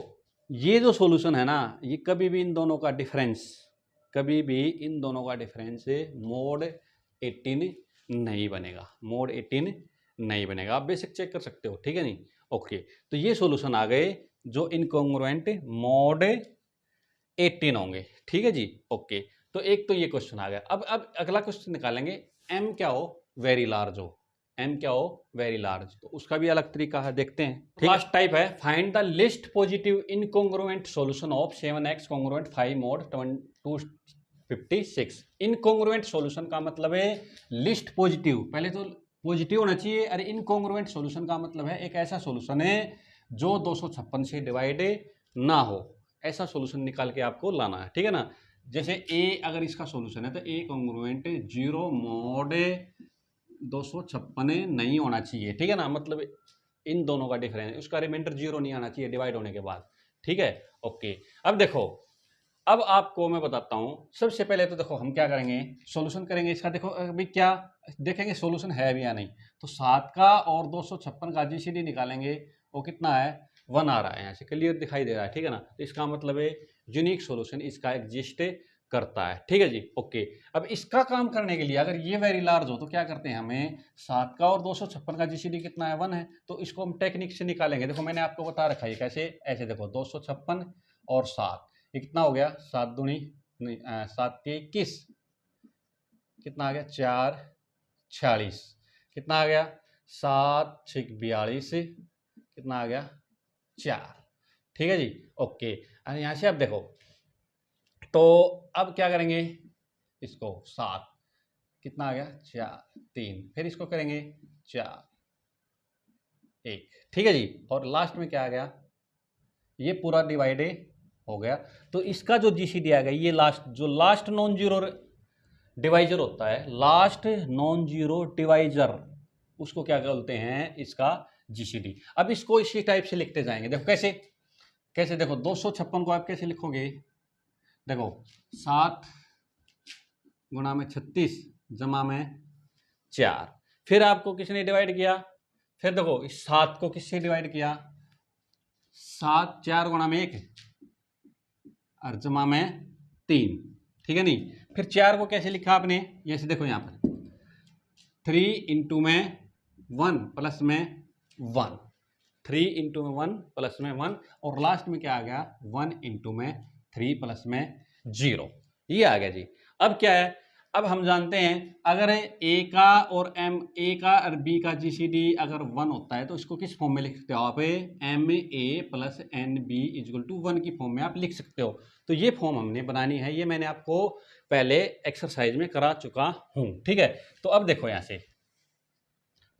ये जो सॉल्यूशन है ना, ये कभी भी इन दोनों का डिफरेंस मोड 18 नहीं बनेगा, मोड 18 नहीं बनेगा, आप बेसिक चेक कर सकते हो, ठीक है नहीं, ओके। तो ये सॉल्यूशन आ गए जो इनकॉन्ग्रुएंट मोड 18 होंगे, ठीक है जी, ओके। तो एक तो ये क्वेश्चन आ गया। अब अगला क्वेश्चन निकालेंगे, एम क्या हो वेरी लार्ज हो, एम क्या हो वेरी लार्ज, तो उसका भी अलग तरीका है, देखते हैं। लास्ट टाइप है, find the least positive incongruent solution of 7x congruent 5 mod 256। Incongruent solution का मतलब है लिस्ट पॉजिटिव, पहले तो पॉजिटिव होना चाहिए। अरे इनकॉन्ग्रुएंट सॉल्यूशन का मतलब है एक ऐसा सॉल्यूशन है जो 256 से डिवाइड ना हो, ऐसा सॉल्यूशन निकाल के आपको लाना है, ठीक है ना। जैसे ए अगर इसका सॉल्यूशन है तो ए कॉन्ग्रुएंट 0 mod 256 नहीं होना चाहिए, ठीक है ना, मतलब इन दोनों का डिफरेंस, उसका रिमाइंडर 0 नहीं आना चाहिए डिवाइड होने के बाद, ठीक है। ओके, अब देखो, अब आपको मैं बताता हूं, सबसे पहले तो देखो हम क्या करेंगे, सॉल्यूशन करेंगे इसका। देखो अभी क्या देखेंगे सॉल्यूशन है भी या नहीं, तो 7 का और 256 का जीसीडी निकालेंगे, वो कितना है 1 आ रहा है, यहाँ से क्लियर दिखाई दे रहा है, ठीक है ना। तो इसका मतलब है यूनिक सॉल्यूशन इसका एग्जिस्ट करता है, ठीक है जी। ओके, अब इसका काम करने के लिए अगर ये वेरी लार्ज हो तो क्या करते हैं, हमें 7 का और 256 का जीसीडी कितना है 1 है, तो इसको हम टेक्निक से निकालेंगे। देखो मैंने आपको बता रखा है कैसे, ऐसे देखो 256 और 7, ये कितना हो गया 7 दूनी नहीं 7 के 21, कितना आ गया 4 46, कितना आ गया 7 6 42, कितना आ गया 4, ठीक है जी। ओके, और यहाँ से अब देखो, तो अब क्या करेंगे इसको 7, कितना आ गया 4 3, फिर इसको करेंगे 4 1, ठीक है जी। और लास्ट में क्या आ गया, ये पूरा डिवाइड हो गया, तो इसका जो जीसीडी आ गया, ये लास्ट नॉन जीरो डिवाइजर होता है, लास्ट नॉन जीरो डिवाइजर, उसको क्या बोलते हैं, इसका जीसीडी। अब इसको इसी टाइप से लिखते जाएंगे, देखो कैसे कैसे, देखो 256 को आप कैसे लिखोगे, देखो 7 गुणा में 36 जमा में 4, फिर आपको किसने डिवाइड किया, फिर देखो इस 7 को किससे डिवाइड किया, 7 4 गुणा में 1 और जमा में 3, ठीक है नहीं। फिर 4 को कैसे लिखा आपने, ये से देखो यहाँ पर 3 इंटू में 1 प्लस में 1, 3 इंटू में 1 प्लस में 1, और लास्ट में क्या आ गया 1 इंटू में 3 प्लस में 0, ये आ गया जी। अब क्या है, अब हम जानते हैं अगर ए का और ए का और बी का जीसीडी अगर 1 होता है तो इसको किस फॉर्म में लिख सकते हो आप, M A plus N B equal to 1 की फॉर्म में आप लिख सकते हो। तो ये फॉर्म हमने बनानी है, ये मैंने आपको पहले एक्सरसाइज में करा चुका हूं, ठीक है। तो अब देखो यहां से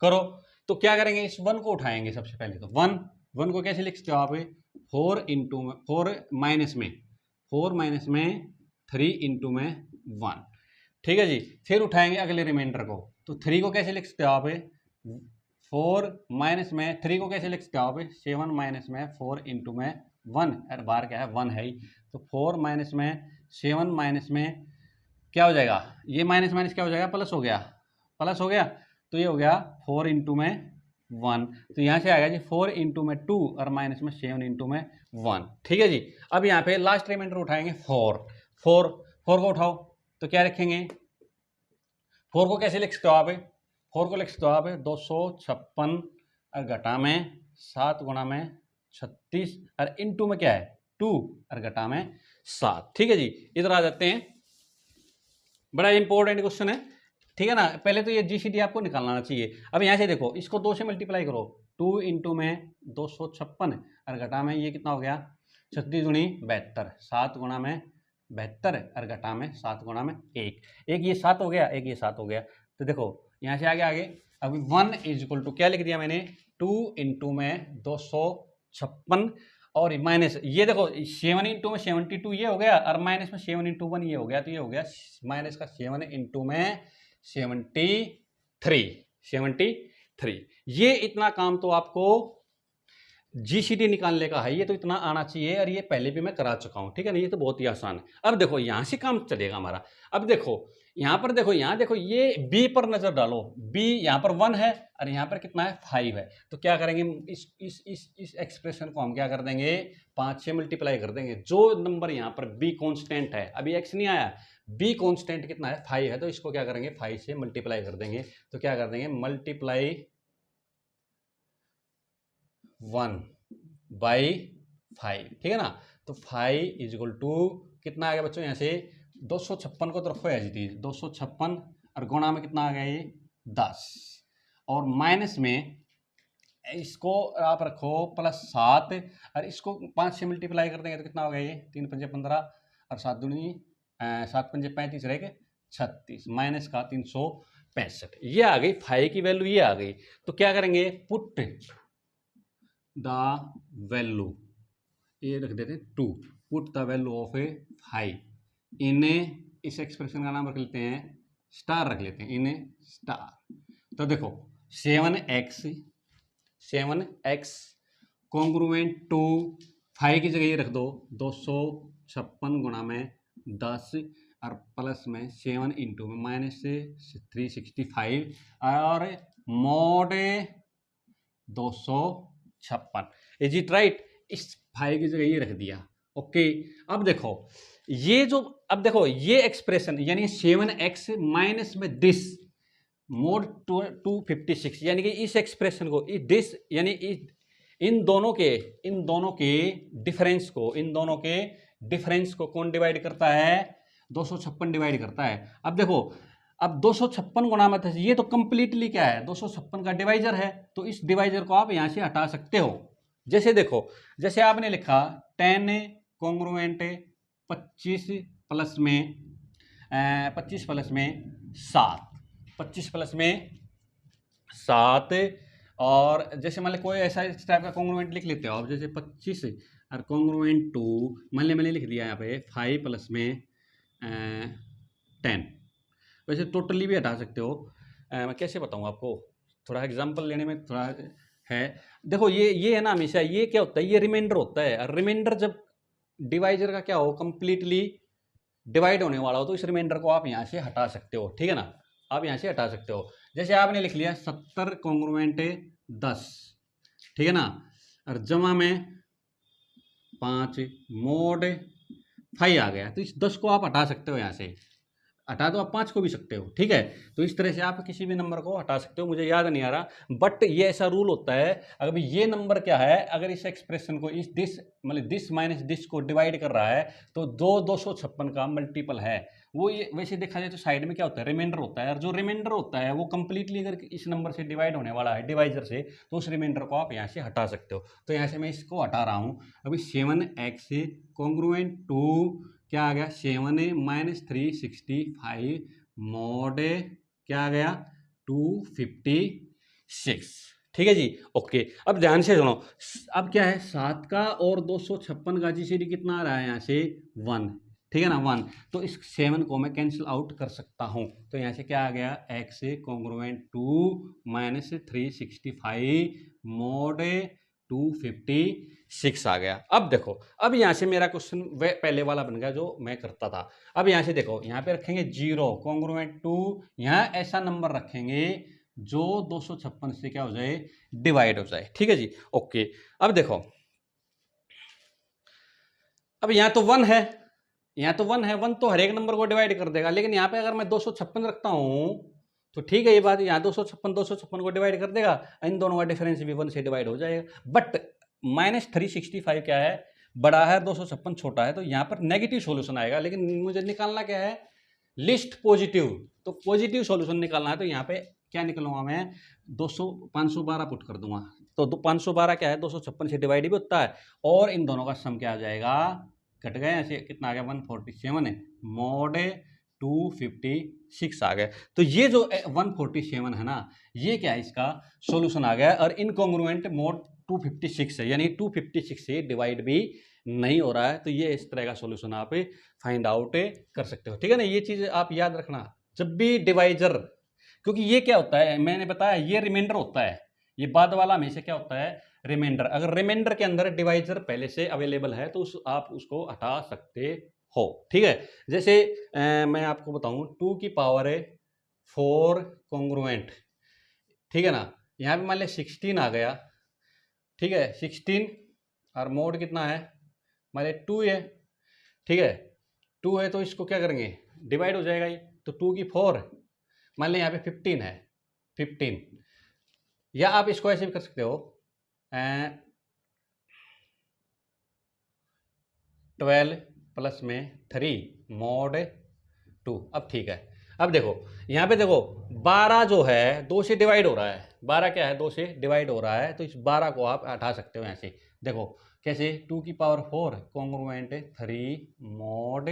करो, तो क्या करेंगे, इस 1 को उठाएंगे सबसे पहले, तो 1 को कैसे लिख सकते हो आप, 4 इंटू में 4 माइनस में 3 इंटू में 1, ठीक है जी। फिर उठाएंगे अगले रिमाइंडर को, तो 3 को कैसे लिख सकते हो आप, 4 माइनस में 3 को कैसे लिख सकते हो आप, 7 माइनस में 4 इंटू में 1, अरे बाहर क्या है 1 है ही, तो 4 माइनस में 7 माइनस में क्या हो जाएगा, ये माइनस माइनस क्या हो जाएगा, प्लस हो गया, तो ये हो गया 4 इंटू में 1, तो यहाँ से आएगा जी 4 इंटू में 2 और माइनस में 7 इंटू में 1, ठीक है जी। अब यहाँ पे लास्ट रिमाइंडर उठाएंगे 4 को उठाओ, तो क्या रखेंगे, 4 को कैसे लिख सकते हो आप, 4 को लिख सकते हो आप 256 और घटा में 7 गुणा में 36 और इंटू में क्या है 2 और घटा में 7, ठीक है जी। इधर आ जाते हैं, बड़ा इंपॉर्टेंट क्वेश्चन है, ठीक है ना। पहले तो ये जीसीडी आपको निकालना चाहिए। अब यहाँ से देखो, इसको 2 से मल्टीप्लाई करो, 2 इंटू में 256 और घटा में ये कितना हो गया 36 दूनी 72, 7 गुणा में 72 और घटा में 7 गुणा में 1, ये 7 हो गया, ये 7 हो गया। तो देखो यहाँ से आगे अभी 1 इज इक्वल टू क्या लिख दिया मैंने, 2 इंटू में 256 और माइनस ये देखो 7 इंटू में 72 ये हो गया, और माइनस में 7 इंटू 1 ये हो गया, तो ये हो गया माइनस का 7 इंटू में 73। ये इतना काम तो आपको जीसीडी निकालने का है, ये तो इतना आना चाहिए, और ये पहले भी मैं करा चुका हूं, ठीक है ना, ये तो बहुत ही आसान है। अब देखो यहां से काम चलेगा हमारा। अब देखो यहां पर देखो, ये बी पर नजर डालो, बी यहां पर 1 है और यहां पर कितना है 5 है, तो क्या करेंगे इस एक्सप्रेशन को हम क्या कर देंगे 5 से मल्टीप्लाई कर देंगे। जो नंबर यहां पर बी कांस्टेंट है, अभी एक्स नहीं आया, बी कांस्टेंट कितना है 5 है, तो इसको क्या करेंगे 5 से मल्टीप्लाई कर देंगे। तो क्या कर देंगे मल्टीप्लाई 1 बाई 5, ठीक है ना। तो 5 इज इक्वल टू कितना आ गया बच्चों, यहाँ से 256 को तो रखो एज इट इज 256 और गुणा में कितना आ गया ये 10 और माइनस में इसको आप रखो +7 और इसको 5 से मल्टीप्लाई कर देंगे तो कितना हो गया ये 3 पंजे 15 और 7 दूनी 7 पंजे 35 रह गए 36 माइनस का 365 ये आ गई फाई की वैल्यू ये आ गई। तो क्या करेंगे पुट द वैल्यू ये रख देते हैं 2 put the value of A phi इन्हें इस एक्सप्रेशन का नाम रख लेते हैं स्टार रख लेते हैं इन्हें स्टार। तो देखो 7x कॉन्ग्रुएंट टू 5 की जगह ये रख दो 256 गुणा में 10 और प्लस में 7 इंटू में माइनस से 365 और मोड 256 इज इट राइट। इस 5 की जगह ये रख दिया ओके। अब देखो ये एक्सप्रेशन यानी 7x माइनस में दिस मोड 256 यानी कि इस एक्सप्रेशन को दिस यानी इन दोनों के डिफरेंस को कौन डिवाइड करता है 256 डिवाइड करता है। अब देखो अब 256 गुणा में ये तो कंप्लीटली क्या है 256 का डिवाइजर है तो इस डिवाइजर को आप यहां से हटा सकते हो। जैसे देखो जैसे आपने लिखा 10 कॉन्ग्रुएंट 25 प्लस में 7 25 प्लस में 7 और जैसे मान लो कोई ऐसा इस टाइप का कॉन्ग्रुएंट लिख लेते हो आप जैसे 25 और कॉन्ग्रुएंट 2 मान ली मैंने लिख दिया यहाँ पे 5 प्लस में 10 वैसे टोटली भी हटा सकते हो। मैं कैसे बताऊँ आपको थोड़ा एग्जांपल लेने में थोड़ा है। देखो ये है ना हमेशा ये क्या होता है ये रिमाइंडर होता है और रिमाइंडर जब डिवाइजर का क्या हो कंप्लीटली डिवाइड होने वाला हो तो इस रिमाइंडर को आप यहाँ से हटा सकते हो ठीक है ना आप यहाँ से हटा सकते हो। जैसे आपने लिख लिया 70 कॉन्ग्रुएंट 10 ठीक है ना और जमा में 5 मोड 5 आ गया तो इस 10 को आप हटा सकते हो यहाँ से हटा दो आप 5 को भी सकते हो ठीक है। तो इस तरह से आप किसी भी नंबर को हटा सकते हो मुझे याद नहीं आ रहा बट ये ऐसा रूल होता है अगर ये नंबर क्या है अगर इस एक्सप्रेशन को इस दिस माइनस दिस को डिवाइड कर रहा है तो 256 का मल्टीपल है वो ये वैसे देखा जाए तो साइड में क्या होता है रिमाइंडर होता है और जो रिमाइंडर होता है वो कंप्लीटली अगर इस नंबर से डिवाइड होने वाला है डिवाइजर से तो उस रिमाइंडर को आप यहाँ से हटा सकते हो। तो यहाँ से मैं इसको हटा रहा हूँ अभी 7x कॉन्ग्रुएंट टू क्या आ गया 7 माइनस 365 मोड क्या आ गया 256 ठीक है जी ओके। अब ध्यान से सुनो अब क्या है 7 का और 256 का जीसीडी कितना आ रहा है यहाँ से 1 ठीक है ना 1 तो इस 7 को मैं कैंसिल आउट कर सकता हूँ तो यहाँ से क्या आ गया x कॉन्ग्रुएंट 2 माइनस 365 मोड 256 आ गया। अब देखो अब यहाँ से मेरा क्वेश्चन पहले वाला बन गया जो मैं करता था। अब यहाँ से देखो यहाँ पे रखेंगे 0 कॉन्ग्रुएंट 2 यहाँ ऐसा नंबर रखेंगे जो 256 से क्या हो जाए डिवाइड हो जाए ठीक है जी ओके। अब देखो अब यहाँ तो 1 है यहाँ तो 1 तो हर एक नंबर को डिवाइड कर देगा लेकिन यहाँ पे अगर मैं 256 रखता हूँ तो ठीक है ये बात यहाँ 256 को डिवाइड कर देगा इन दोनों का डिफरेंस भी 1 से डिवाइड हो जाएगा बट -365 क्या है बड़ा है 256 छोटा है तो यहाँ पर नेगेटिव सॉल्यूशन आएगा लेकिन मुझे निकालना क्या है लिस्ट पॉजिटिव तो पॉजिटिव सॉल्यूशन निकालना है तो यहाँ पे क्या निकलूंगा मैं 512 पुट कर दूंगा तो 512 क्या है 256 से डिवाइड भी होता है और इन दोनों का सम क्या आ जाएगा घट गए ऐसे कितना आ गया 147 है मोड 256 आ गया। तो ये जो 147 है ना ये क्या है इसका सॉल्यूशन आ गया और इनकॉन्ग्रुएंट मोड 256 है यानी 256 से डिवाइड भी नहीं हो रहा है तो ये इस तरह का सॉल्यूशन आप फाइंड आउट कर सकते हो ठीक है ना। ये चीज़ आप याद रखना जब भी डिवाइजर क्योंकि ये क्या होता है मैंने बताया ये रिमाइंडर होता है ये बाद वाला हमेशा क्या होता है रिमाइंडर अगर रिमाइंडर के अंदर डिवाइजर पहले से अवेलेबल है तो आप उसको हटा सकते हो ठीक है। जैसे मैं आपको बताऊं 2 की पावर 4 कॉन्ग्रुएंट ठीक है ना यहाँ पे मान लिया 16 आ गया ठीक है 16 और मोड कितना है मान लिया 2 है ठीक है 2 है तो इसको क्या करेंगे डिवाइड हो जाएगा ये तो 2 की 4 मान लिया यहाँ पे 15 है 15 या आप इसको ऐसे भी कर सकते हो 12 प्लस में 3 मोड 2। अब ठीक है, अब देखो यहाँ पे देखो 12 जो है 2 से डिवाइड हो रहा है, 12 क्या है 2 से डिवाइड हो रहा है, तो इस 12 को आप हटा सकते हो ऐसे। देखो कैसे, 2 की पावर 4 कॉन्ग्रुएंट 3 mod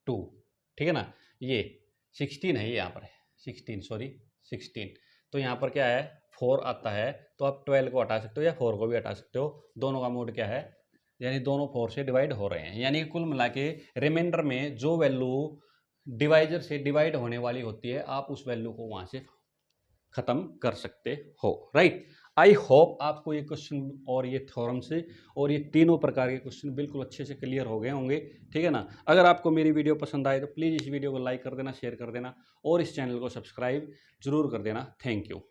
2, ठीक है ना। ये 16 है, ये यहाँ पर 16 सॉरी 16, तो यहाँ पर क्या है 4 आता है, तो आप 12 को हटा सकते हो या 4 को भी हटा सकते हो, दोनों का मोड क्या है, यानी दोनों 4 से डिवाइड हो रहे हैं। यानी कुल मिला के रिमाइंडर में जो वैल्यू डिवाइजर से डिवाइड होने वाली होती है, आप उस वैल्यू को वहाँ से ख़त्म कर सकते हो, राइट। आई होप आपको ये क्वेश्चन और ये थ्योरम से और ये तीनों प्रकार के क्वेश्चन बिल्कुल अच्छे से क्लियर हो गए होंगे, ठीक है ना। अगर आपको मेरी वीडियो पसंद आए तो प्लीज़ इस वीडियो को लाइक कर देना, शेयर कर देना और इस चैनल को सब्सक्राइब जरूर कर देना। Thank you.